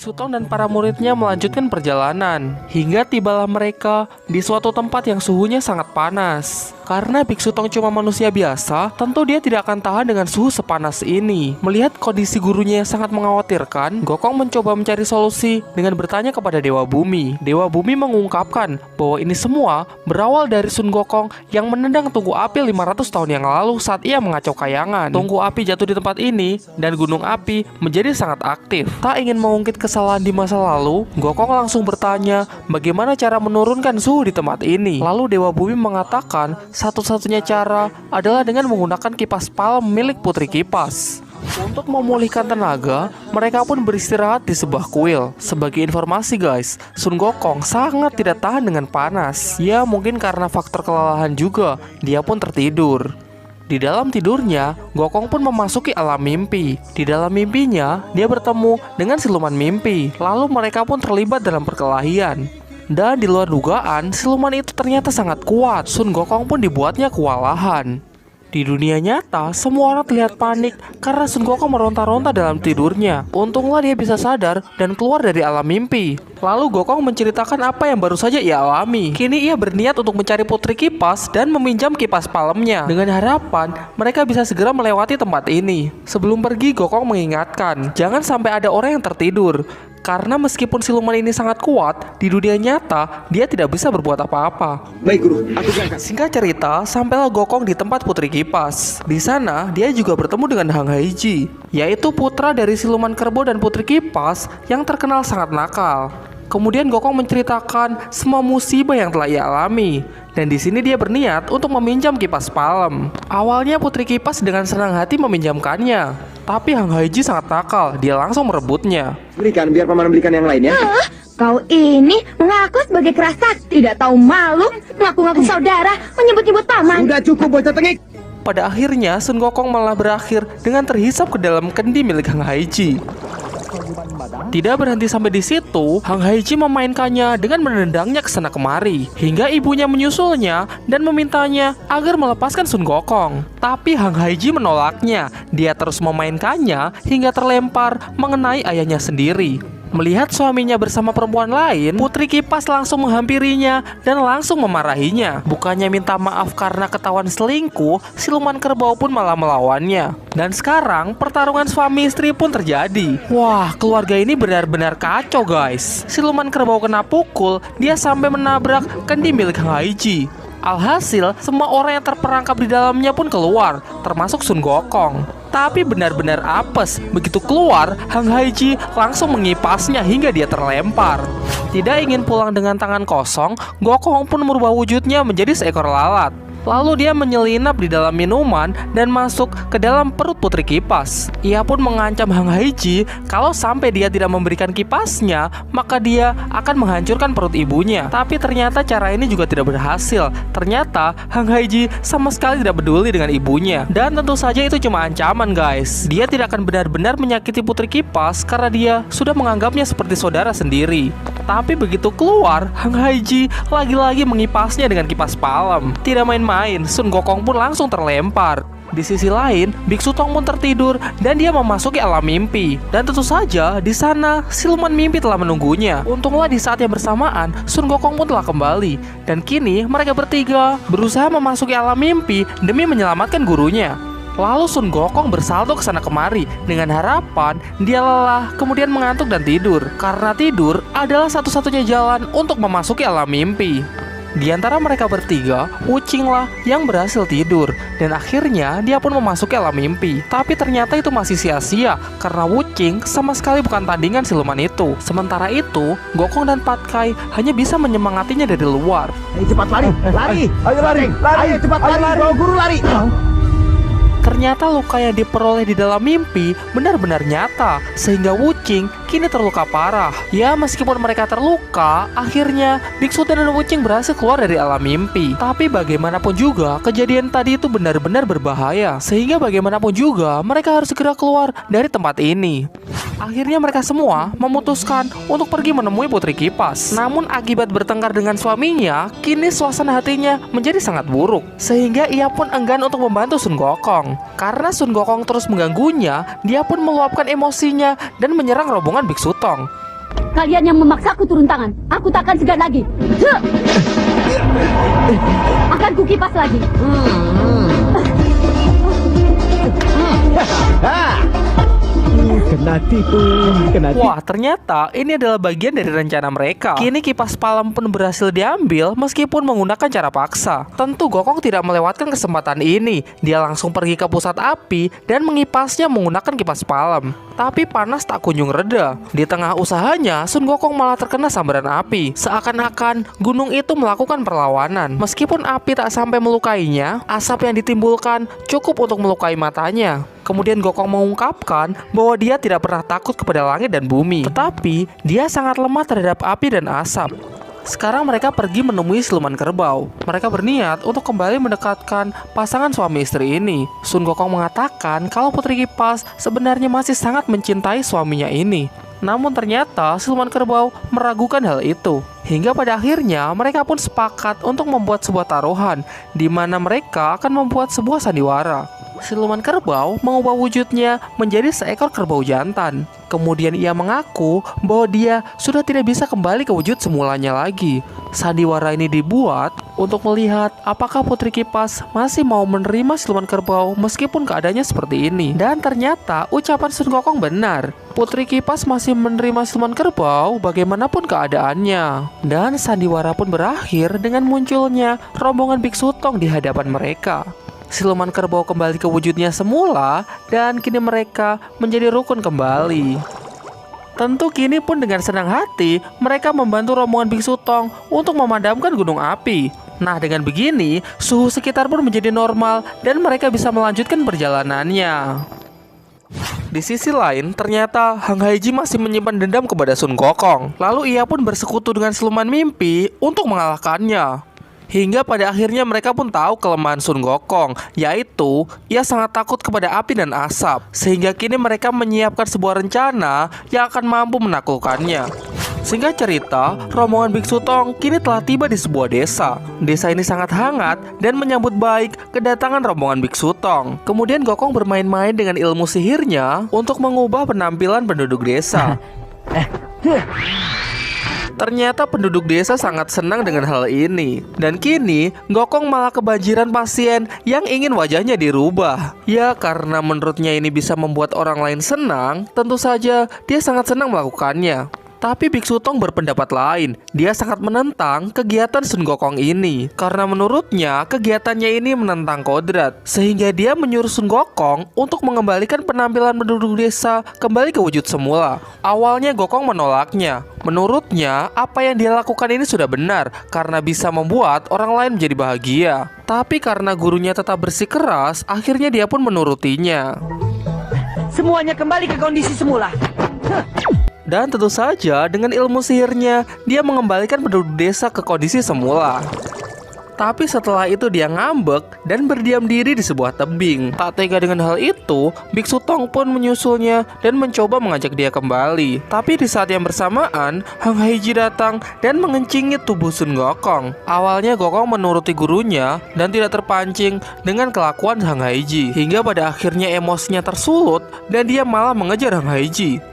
Biksu Tong dan para muridnya melanjutkan perjalanan. Hingga tibalah mereka di suatu tempat yang suhunya sangat panas. Karena Biksu Tong cuma manusia biasa, tentu dia tidak akan tahan dengan suhu sepanas ini. Melihat kondisi gurunya yang sangat mengkhawatirkan, Gokong mencoba mencari solusi dengan bertanya kepada Dewa Bumi. Dewa Bumi mengungkapkan bahwa ini semua berawal dari Sun Gokong yang menendang tungku api 500 tahun yang lalu saat ia mengacau kayangan. Tungku api jatuh di tempat ini dan gunung api menjadi sangat aktif. Tak ingin mengungkit kesalahan di masa lalu, Gokong langsung bertanya bagaimana cara menurunkan suhu di tempat ini. Lalu Dewa Bumi mengatakan satu-satunya cara adalah dengan menggunakan kipas palem milik Putri Kipas. Untuk memulihkan tenaga, mereka pun beristirahat di sebuah kuil. Sebagai informasi guys, Sun Gokong sangat tidak tahan dengan panas. Ya mungkin karena faktor kelelahan juga, dia pun tertidur. Di dalam tidurnya, Gokong pun memasuki alam mimpi. Di dalam mimpinya, dia bertemu dengan siluman mimpi. Lalu mereka pun terlibat dalam perkelahian. Dan di luar dugaan, siluman itu ternyata sangat kuat. Sun Gokong pun dibuatnya kewalahan. Di dunia nyata, semua orang terlihat panik karena Sun Gokong meronta-ronta dalam tidurnya. Untunglah dia bisa sadar dan keluar dari alam mimpi. Lalu Gokong menceritakan apa yang baru saja ia alami. Kini ia berniat untuk mencari Putri Kipas dan meminjam kipas palemnya. Dengan harapan mereka bisa segera melewati tempat ini. Sebelum pergi, Gokong mengingatkan, jangan sampai ada orang yang tertidur. Karena meskipun siluman ini sangat kuat, di dunia nyata dia tidak bisa berbuat apa-apa. Baik guru, aku berangkat. Singkat cerita, sampailah Gokong di tempat Putri Kipas. Di sana, dia juga bertemu dengan Hang Haiji, yaitu putra dari siluman kerbau dan Putri Kipas yang terkenal sangat nakal. Kemudian Gokong menceritakan semua musibah yang telah ia alami. Dan di sini dia berniat untuk meminjam kipas palem. Awalnya Putri Kipas dengan senang hati meminjamkannya. Tapi Hang Haiji sangat nakal, dia langsung merebutnya. Berikan biar paman belikan yang lain ya. Kau ini mengaku sebagai kerasak, tidak tahu malu, ngaku-ngaku saudara, menyebut-nyebut paman. Sudah cukup bocah tengik. Pada akhirnya Sun Gokong malah berakhir dengan terhisap ke dalam kendi milik Hang Haiji. Tidak berhenti sampai di situ, Hang Haiji memainkannya dengan menendangnya ke sana kemari, hingga ibunya menyusulnya dan memintanya agar melepaskan Sun Gokong. Tapi Hang Haiji menolaknya. Dia terus memainkannya hingga terlempar mengenai ayahnya sendiri. Melihat suaminya bersama perempuan lain, Putri Kipas langsung menghampirinya dan langsung memarahinya. Bukannya minta maaf karena ketahuan selingkuh, siluman kerbau pun malah melawannya. Dan sekarang pertarungan suami istri pun terjadi. Wah, keluarga ini benar-benar kacau guys. Siluman kerbau kena pukul, dia sampai menabrak kendi milik Hang Haiji. Alhasil, semua orang yang terperangkap di dalamnya pun keluar, termasuk Sun Gokong. Tapi benar-benar apes, begitu keluar, Hang Haiji langsung mengipasnya hingga dia terlempar. Tidak ingin pulang dengan tangan kosong, Gokong pun merubah wujudnya menjadi seekor lalat. Lalu dia menyelinap di dalam minuman dan masuk ke dalam perut Putri Kipas. Ia pun mengancam Hang Haiji kalau sampai dia tidak memberikan kipasnya, maka dia akan menghancurkan perut ibunya. Tapi ternyata cara ini juga tidak berhasil. Ternyata Hang Haiji sama sekali tidak peduli dengan ibunya. Dan tentu saja itu cuma ancaman guys. Dia tidak akan benar-benar menyakiti Putri Kipas karena dia sudah menganggapnya seperti saudara sendiri. Tapi begitu keluar, Hang Haiji lagi-lagi mengipasnya dengan kipas palem. Tidak main-main, Sun Gokong pun langsung terlempar. Di sisi lain, Biksu Tong pun tertidur dan dia memasuki alam mimpi. Dan tentu saja di sana siluman mimpi telah menunggunya. Untunglah di saat yang bersamaan, Sun Gokong pun telah kembali. Dan kini mereka bertiga berusaha memasuki alam mimpi demi menyelamatkan gurunya. Lalu Sun Gokong bersalto ke sana kemari dengan harapan dia lelah, kemudian mengantuk dan tidur. Karena tidur adalah satu-satunya jalan untuk memasuki alam mimpi. Di antara mereka bertiga, Wuqing lah yang berhasil tidur. Dan akhirnya dia pun memasuki alam mimpi. Tapi ternyata itu masih sia-sia karena Wuqing sama sekali bukan tandingan siluman itu. Sementara itu, Gokong dan Patkai hanya bisa menyemangatinya dari luar. Ayo cepat lari, lari. Ayo lari, lari. Ayo cepat lari, bawa guru lari. Ternyata luka yang diperoleh di dalam mimpi benar-benar nyata, sehingga Wuqing kini terluka parah. Ya, meskipun mereka terluka, akhirnya Biksu dan Wuqing berhasil keluar dari alam mimpi. Tapi bagaimanapun juga, kejadian tadi itu benar-benar berbahaya, sehingga bagaimanapun juga mereka harus segera keluar dari tempat ini. Akhirnya mereka semua memutuskan untuk pergi menemui Putri Kipas. Namun akibat bertengkar dengan suaminya, kini suasana hatinya menjadi sangat buruk, sehingga ia pun enggan untuk membantu Sun Gokong. Karena Sun Gokong terus mengganggunya, dia pun meluapkan emosinya dan menyerang rombongan Biksu Tong. Kalian yang memaksaku turun tangan, aku takkan segan lagi. Akan kukipas lagi. Kena tipu, kena tipu. Wah, ternyata ini adalah bagian dari rencana mereka. Kini kipas palam pun berhasil diambil meskipun menggunakan cara paksa. Tentu Gokong tidak melewatkan kesempatan ini. Dia langsung pergi ke pusat api dan mengipasnya menggunakan kipas palam. Tapi panas tak kunjung reda. Di tengah usahanya, Sun Gokong malah terkena sambaran api. Seakan-akan gunung itu melakukan perlawanan. Meskipun api tak sampai melukainya, asap yang ditimbulkan cukup untuk melukai matanya. Kemudian Gokong mengungkapkan bahwa dia tidak pernah takut kepada langit dan bumi. Tetapi, dia sangat lemah terhadap api dan asap. Sekarang mereka pergi menemui siluman kerbau. Mereka berniat untuk kembali mendekatkan pasangan suami istri ini. Sun Gokong mengatakan kalau Putri Kipas sebenarnya masih sangat mencintai suaminya ini. Namun ternyata siluman kerbau meragukan hal itu. Hingga pada akhirnya mereka pun sepakat untuk membuat sebuah taruhan di mana mereka akan membuat sebuah sandiwara. Siluman kerbau mengubah wujudnya menjadi seekor kerbau jantan. Kemudian ia mengaku bahwa dia sudah tidak bisa kembali ke wujud semulanya lagi. Sandiwara ini dibuat untuk melihat apakah Putri Kipas masih mau menerima siluman kerbau meskipun keadaannya seperti ini. Dan ternyata ucapan Sun Gokong benar. Putri Kipas masih menerima siluman kerbau bagaimanapun keadaannya. Dan sandiwara pun berakhir dengan munculnya rombongan biksu Tong di hadapan mereka. Siluman kerbau kembali ke wujudnya semula dan kini mereka menjadi rukun kembali. Tentu kini pun dengan senang hati mereka membantu rombongan biksu Tong untuk memadamkan gunung api. Nah, dengan begini suhu sekitar pun menjadi normal dan mereka bisa melanjutkan perjalanannya. Di sisi lain, ternyata Hang Haiji masih menyimpan dendam kepada Sun Gokong. Lalu ia pun bersekutu dengan siluman mimpi untuk mengalahkannya. Hingga pada akhirnya mereka pun tahu kelemahan Sun Gokong, yaitu ia sangat takut kepada api dan asap. Sehingga kini mereka menyiapkan sebuah rencana yang akan mampu menaklukkannya. Singkat cerita, rombongan biksu Tong kini telah tiba di sebuah desa. Desa ini sangat hangat dan menyambut baik kedatangan rombongan biksu Tong. Kemudian Gokong bermain-main dengan ilmu sihirnya untuk mengubah penampilan penduduk desa. Ternyata penduduk desa sangat senang dengan hal ini. Dan kini Gokong malah kebanjiran pasien yang ingin wajahnya dirubah. Ya, karena menurutnya ini bisa membuat orang lain senang, tentu saja dia sangat senang melakukannya. Tapi biksu Tong berpendapat lain. Dia sangat menentang kegiatan Sun Gokong ini karena menurutnya kegiatannya ini menentang kodrat. Sehingga dia menyuruh Sun Gokong untuk mengembalikan penampilan penduduk desa kembali ke wujud semula. Awalnya Gokong menolaknya. Menurutnya apa yang dia lakukan ini sudah benar karena bisa membuat orang lain menjadi bahagia. Tapi karena gurunya tetap bersikeras, akhirnya dia pun menurutinya. Semuanya kembali ke kondisi semula. Dan tentu saja dengan ilmu sihirnya dia mengembalikan penduduk desa ke kondisi semula. Tapi setelah itu dia ngambek dan berdiam diri di sebuah tebing. Tak tega dengan hal itu, biksu Tong pun menyusulnya dan mencoba mengajak dia kembali. Tapi di saat yang bersamaan, Hang Haiji datang dan mengencingi tubuh Sun Gokong. Awalnya Gokong menuruti gurunya dan tidak terpancing dengan kelakuan Hang Haiji. Hingga pada akhirnya emosinya tersulut dan dia malah mengejar Hang Haiji.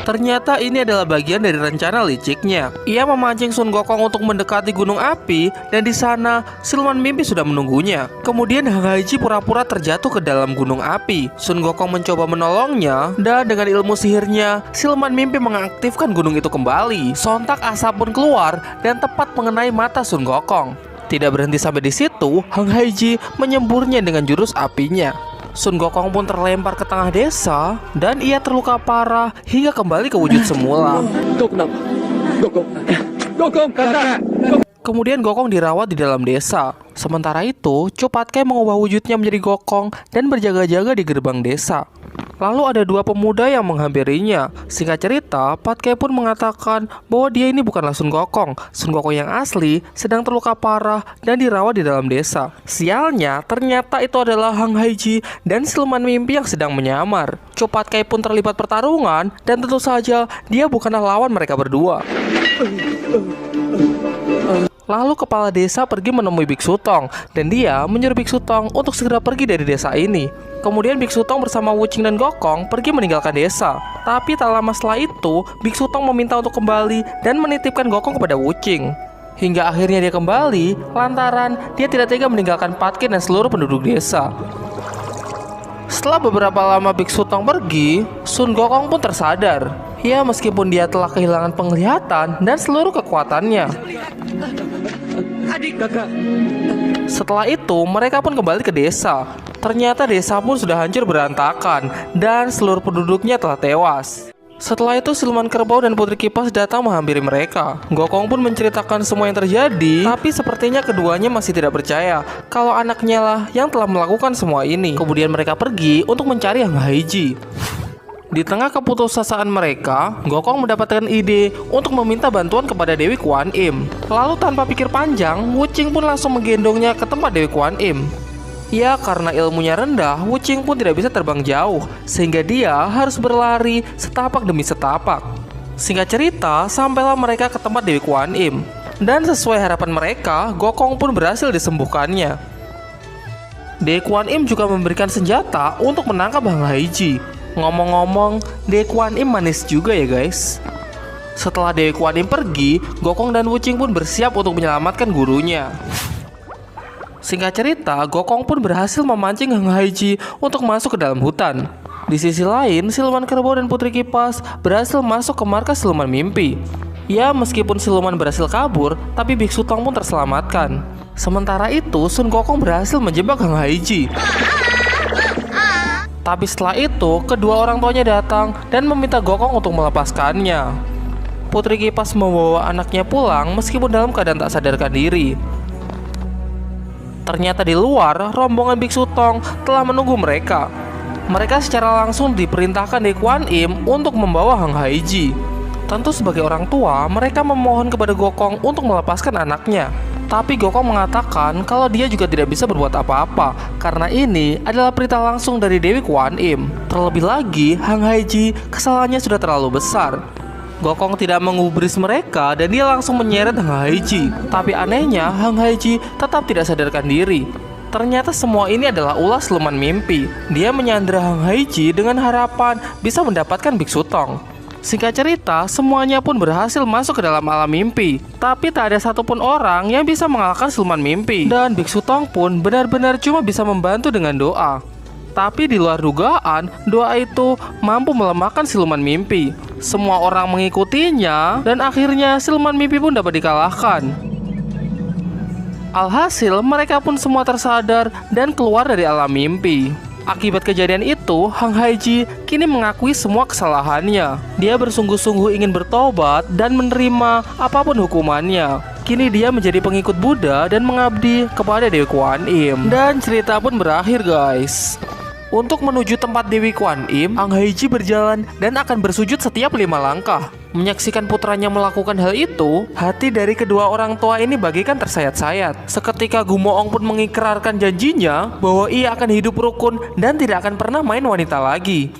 Ternyata ini adalah bagian dari rencana liciknya. Ia memancing Sun Gokong untuk mendekati gunung api dan di sana siluman mimpi sudah menunggunya. Kemudian Hang Haiji pura-pura terjatuh ke dalam gunung api. Sun Gokong mencoba menolongnya dan dengan ilmu sihirnya siluman mimpi mengaktifkan gunung itu kembali. Sontak asap pun keluar dan tepat mengenai mata Sun Gokong. Tidak berhenti sampai di situ, Hang Haiji menyemburnya dengan jurus apinya. Sun Gokong pun terlempar ke tengah desa dan ia terluka parah hingga kembali ke wujud semula. Kemudian Gokong dirawat di dalam desa. Sementara itu, Chu Patkai mengubah wujudnya menjadi Gokong dan berjaga-jaga di gerbang desa. Lalu ada dua pemuda yang menghampirinya. Singkat cerita, Patkai pun mengatakan bahwa dia ini bukanlah Sun Gokong. Sun Gokong yang asli sedang terluka parah dan dirawat di dalam desa. Sialnya, ternyata itu adalah Hang Haiji dan siluman mimpi yang sedang menyamar. Chu Patkai pun terlibat pertarungan dan tentu saja dia bukanlah lawan mereka berdua. Lalu kepala desa pergi menemui Biksu Tong dan dia menyuruh Biksu Tong untuk segera pergi dari desa ini. Kemudian Biksu Tong bersama Wuching dan Gokong pergi meninggalkan desa. Tapi tak lama setelah itu, Biksu Tong meminta untuk kembali dan menitipkan Gokong kepada Wuching. Hingga akhirnya dia kembali lantaran dia tidak tega meninggalkan Patkin dan seluruh penduduk desa. Setelah beberapa lama Biksu Tong pergi, Sun Gokong pun tersadar. Ya, meskipun dia telah kehilangan penglihatan dan seluruh kekuatannya. Setelah itu, mereka pun kembali ke desa. Ternyata desa pun sudah hancur berantakan dan seluruh penduduknya telah tewas. Setelah itu, siluman kerbau dan putri kipas datang menghampiri mereka. Gokong pun menceritakan semua yang terjadi, tapi sepertinya keduanya masih tidak percaya kalau anaknya lah yang telah melakukan semua ini. Kemudian mereka pergi untuk mencari Hang Haiji. Di tengah keputusasaan mereka, Gokong mendapatkan ide untuk meminta bantuan kepada Dewi Kuan Im. Lalu tanpa pikir panjang, Wuching pun langsung menggendongnya ke tempat Dewi Kuan Im. Ya, karena ilmunya rendah, Wuching pun tidak bisa terbang jauh, sehingga dia harus berlari setapak demi setapak. Singkat cerita, sampailah mereka ke tempat Dewi Kuan Im. Dan sesuai harapan mereka, Gokong pun berhasil disembuhkannya. Dewi Kuan Im juga memberikan senjata untuk menangkap Hang Haiji. Ngomong-ngomong, Dewi Kuan Im manis juga ya guys. Setelah Dewi Kuan Im pergi, Gokong dan Wuching pun bersiap untuk menyelamatkan gurunya. Singkat cerita, Gokong pun berhasil memancing Hang Haiji untuk masuk ke dalam hutan. Di sisi lain, siluman kerbau dan putri kipas berhasil masuk ke markas siluman mimpi. Ya, meskipun siluman berhasil kabur, tapi Biksu Tong pun terselamatkan. Sementara itu, Sun Gokong berhasil menjebak Hang Haiji. Tapi setelah itu, kedua orang tuanya datang dan meminta Gokong untuk melepaskannya. Putri kipas membawa anaknya pulang meskipun dalam keadaan tak sadarkan diri. Ternyata di luar, rombongan Biksu Tong telah menunggu mereka. Mereka secara langsung diperintahkan Dewi Kuan Im untuk membawa Hang Haiji. Tentu sebagai orang tua, mereka memohon kepada Gokong untuk melepaskan anaknya. Tapi Gokong mengatakan kalau dia juga tidak bisa berbuat apa-apa karena ini adalah perintah langsung dari Dewi Kuan Im. Terlebih lagi, Hang Haiji kesalahannya sudah terlalu besar. Gokong tidak mengubris mereka dan dia langsung menyeret Hang Haiji. Tapi anehnya, Hang Haiji tetap tidak sadarkan diri. Ternyata semua ini adalah ulah siluman mimpi. Dia menyandera Hang Haiji dengan harapan bisa mendapatkan Biksu Tong. Singkat cerita, semuanya pun berhasil masuk ke dalam alam mimpi. Tapi tak ada satupun orang yang bisa mengalahkan siluman mimpi. Dan Biksu Tong pun benar-benar cuma bisa membantu dengan doa. Tapi di luar dugaan, doa itu mampu melemahkan siluman mimpi. Semua orang mengikutinya, dan akhirnya siluman mimpi pun dapat dikalahkan. Alhasil, mereka pun semua tersadar dan keluar dari alam mimpi. Akibat kejadian itu, Hang Haiji kini mengakui semua kesalahannya. Dia bersungguh-sungguh ingin bertobat dan menerima apapun hukumannya. Kini dia menjadi pengikut Buddha dan mengabdi kepada Dewi Kuan Im. Dan cerita pun berakhir guys. Untuk menuju tempat Dewi Kuan Im, Hang Haiji berjalan dan akan bersujud setiap 5 langkah. Menyaksikan putranya melakukan hal itu, hati dari kedua orang tua ini bagaikan tersayat-sayat. Seketika Gumoong pun mengikrarkan janjinya bahwa ia akan hidup rukun dan tidak akan pernah main wanita lagi.